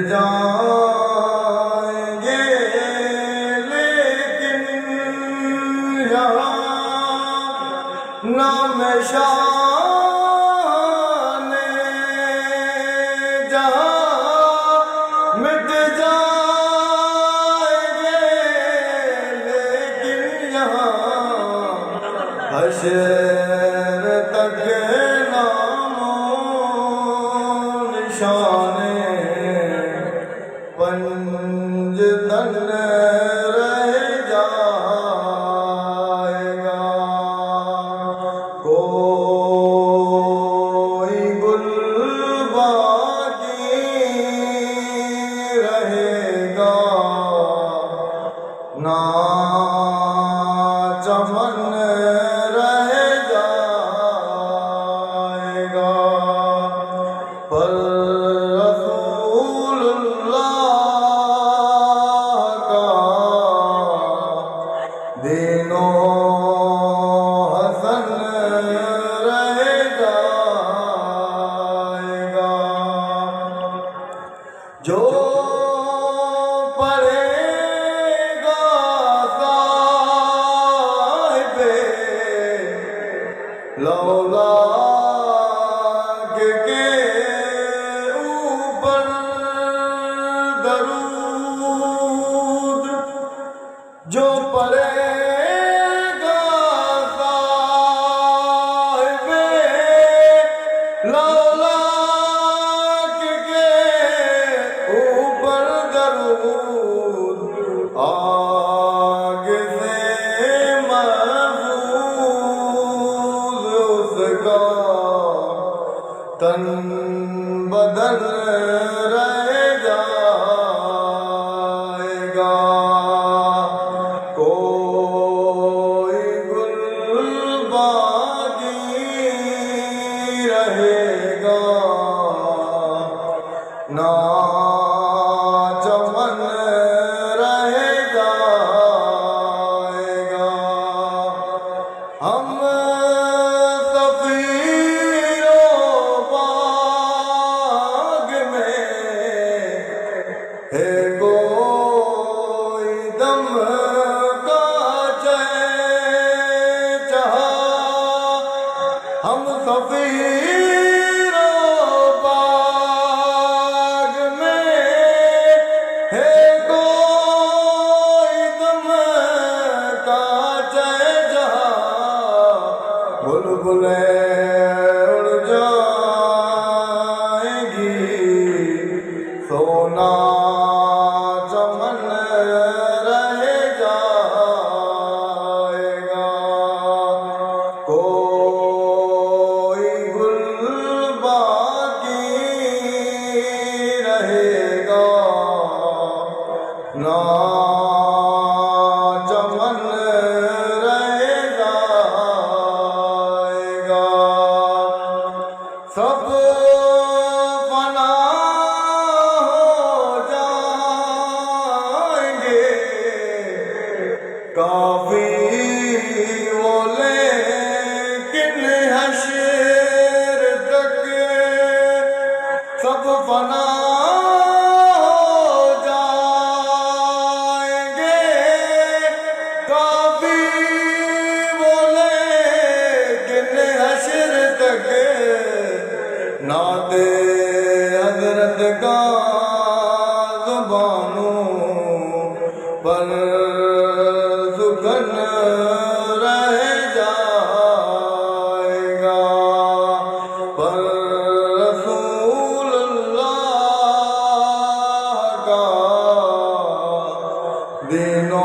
جائیں گے لیکن یہاں نام شان جہاں مٹ جائیں گے لیکن یہاں حشر تک نام و نشان پنج تن رہ جائے گا کوئی گل باقی رہے گا نہ چمن رہ جائے گا پر رسول اللہ کا دین و حسن رہ جائے گا جو پڑھے گا صاحب لولاک کے اوپر درود جو پڑھے گا صاحب لولاک کے اوپر درود آگ سے محفوظ اس کا تن بدن رہ جائے گا کوئی گل باقی رہے گا نہ چمن رہ جائے گا ہم صفیر و باغ میں ہے کوئی دم کا چہچہا ہم صفیر و باغ میں ہے کوئی دم کا چہچہا بلبلیں اڑ جائیں گی سونا چمن رہ جائے گا کوئی گل باقی رہے گا نہ چمن رہ جائے گا سب فنا ہو جائیں گے کافی وہ لیکن حشر تک سب فنا ہو جائیں گے کافی وہ لیکن حشر تک نعت حضرت کا زبانوں پر سخن رہ جائے گا پر رسول اللہ کا دین و